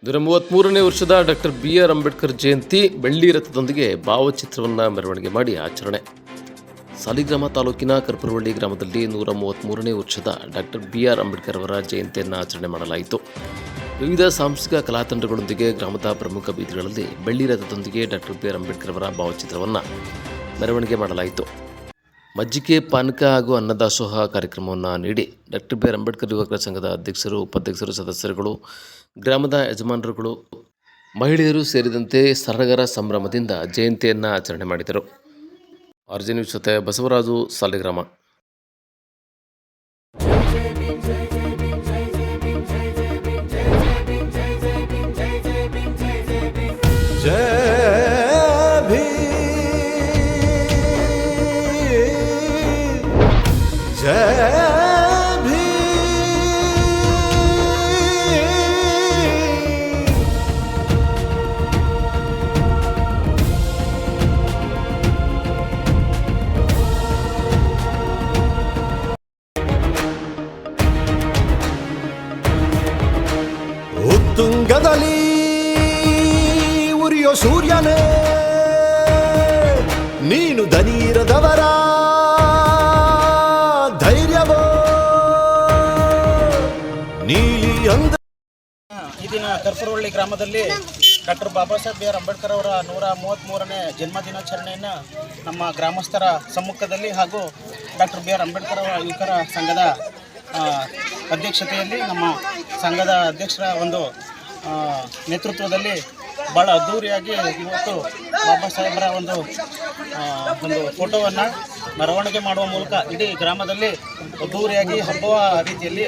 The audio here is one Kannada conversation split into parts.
133ನೇ ವರ್ಷದ ಡಾಕ್ಟರ್ BR ಅಂಬೇಡ್ಕರ್ ಜಯಂತಿ ಬೆಳ್ಳಿ ರಥದೊಂದಿಗೆ ಭಾವಚಿತ್ರವನ್ನು ಮೆರವಣಿಗೆ ಮಾಡಿ ಆಚರಣೆ. ಸಾಲಿಗ್ರಾಮ ತಾಲೂಕಿನ ಕರ್ಪುರವಳ್ಳಿ ಗ್ರಾಮದಲ್ಲಿ 133ನೇ ವರ್ಷದ ಡಾಕ್ಟರ್ BR ಅಂಬೇಡ್ಕರ್ ಅವರ ಜಯಂತಿಯನ್ನು ಆಚರಣೆ ಮಾಡಲಾಯಿತು. ವಿವಿಧ ಸಾಂಸ್ಕೃತಿಕ ಕಲಾತಂಡಗಳೊಂದಿಗೆ ಗ್ರಾಮದ ಪ್ರಮುಖ ಬೀದಿಗಳಲ್ಲಿ ಬೆಳ್ಳಿ ರಥದೊಂದಿಗೆ ಡಾಕ್ಟರ್ BR ಅಂಬೇಡ್ಕರ್ ಅವರ ಭಾವಚಿತ್ರವನ್ನು ಮೆರವಣಿಗೆ ಮಾಡಲಾಯಿತು. ಮಜ್ಜಿಗೆ, ಪಾನಕ ಹಾಗೂ ಅನ್ನದಾಸೋಹ ಕಾರ್ಯಕ್ರಮವನ್ನು ನೀಡಿ ಡಾಕ್ಟರ್ BR ಅಂಬೇಡ್ಕರ್ ಯುವಕರ ಸಂಘದ ಅಧ್ಯಕ್ಷರು, ಉಪಾಧ್ಯಕ್ಷರು, ಸದಸ್ಯರುಗಳು, ಗ್ರಾಮದ ಯಜಮಾನರುಗಳು, ಮಹಿಳೆಯರು ಸೇರಿದಂತೆ ಸಡಗರ ಸಂಭ್ರಮದಿಂದ ಜಯಂತಿಯನ್ನು ಆಚರಣೆ ಮಾಡಿದರು. RJ ನ್ಯೂಸ್ ಜೊತೆ ಬಸವರಾಜು, ಸಾಲಿಗ್ರಾಮ. ಉತ್ತುಂಗದಲ್ಲಿ ಉರಿಯೋ ಸೂರ್ಯನೇ, ನೀನು ದನಿಯಿರದವರ ಧೈರ್ಯವೋ ನೀಲಿ ಅಂದ. ಈ ದಿನ ಕರ್ಪುರವಳ್ಳಿ ಗ್ರಾಮದಲ್ಲಿ ಡಾಕ್ಟರ್ ಬಾಬಾ ಸಾಹೇಬ್ BR ಅಂಬೇಡ್ಕರ್ ಅವರ 133ನೇ ಜನ್ಮ ದಿನಾಚರಣೆಯನ್ನು ನಮ್ಮ ಗ್ರಾಮಸ್ಥರ ಸಮ್ಮುಖದಲ್ಲಿ ಹಾಗೂ ಡಾಕ್ಟರ್ BR ಅಂಬೇಡ್ಕರ್ ಅವರ ಯುವಕರ ಸಂಘದ ಅಧ್ಯಕ್ಷತೆಯಲ್ಲಿ ನಮ್ಮ ಸಂಘದ ಅಧ್ಯಕ್ಷರ ಒಂದು ನೇತೃತ್ವದಲ್ಲಿ ಭಾಳ ಅದ್ಧೂರಿಯಾಗಿ ಇವತ್ತು ಬಾಬಾ ಸಾಹೇಬರ ಒಂದು ಫೋಟೋವನ್ನು ಮೆರವಣಿಗೆ ಮಾಡುವ ಮೂಲಕ ಇಡೀ ಗ್ರಾಮದಲ್ಲಿ ಅದ್ಧೂರಿಯಾಗಿ ಹಬ್ಬವ ರೀತಿಯಲ್ಲಿ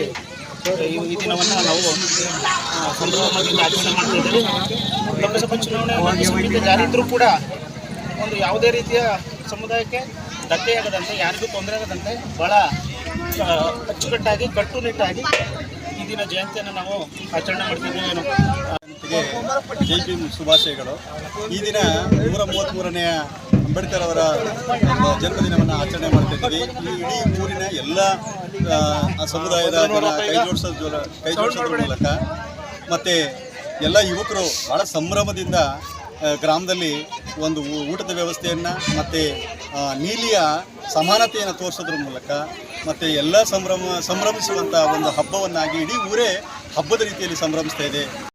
ಈ ದಿನವನ್ನು ನಾವು ಸಂಭ್ರಮದಿಂದ ಆಚರಣೆ ಮಾಡ್ತಾ ಇದ್ದೀವಿ. ಲೋಕಸಭಾ ಚುನಾವಣೆ ಸಂಹಿತೆ ಜಾರಿ ಇದ್ದರೂ ಕೂಡ ಒಂದು ಯಾವುದೇ ರೀತಿಯ ಸಮುದಾಯಕ್ಕೆ ಧಕ್ಕೆಯಾಗದಂತೆ, ಯಾರಿಗೂ ತೊಂದರೆ ಆಗದಂತೆ ಭಾಳ ಅಚ್ಚುಕಟ್ಟಾಗಿ ಕಟ್ಟುನಿಟ್ಟಾಗಿ ಈ ದಿನ ಜಯಂತಿಯನ್ನು ನಾವು ಆಚರಣೆ ಮಾಡ್ತಿದ್ದೀವಿ. ಜೈ ಭೀಮ್ ಶುಭಾಶಯಗಳು. ಈ ದಿನ 133ನೇ ಅಂಬೇಡ್ಕರ್ ಅವರ ಜನ್ಮದಿನವನ್ನು ಆಚರಣೆ ಮಾಡ್ತಿದ್ದೀವಿ. ಈ ಇಡೀ ಊರಿನ ಎಲ್ಲ ಸಮುದಾಯದ ಜನ ಕೈ ಜೋಡಿಸೋದ್ರ ಮೂಲಕ ಮತ್ತು ಎಲ್ಲ ಯುವಕರು ಭಾಳ ಸಂಭ್ರಮದಿಂದ ಗ್ರಾಮದಲ್ಲಿ ಒಂದು ಊಟದ ವ್ಯವಸ್ಥೆಯನ್ನು ಮತ್ತು ನೀಲಿಯ ಸಮಾನತೆಯನ್ನು ತೋರಿಸೋದ್ರ ಮೂಲಕ ಮತ್ತು ಎಲ್ಲ ಸಂಭ್ರಮಿಸುವಂಥ ಒಂದು ಹಬ್ಬವನ್ನಾಗಿ ಇಡೀ ಊರೇ ಹಬ್ಬದ ರೀತಿಯಲ್ಲಿ ಸಂಭ್ರಮಿಸ್ತಾ ಇದೆ.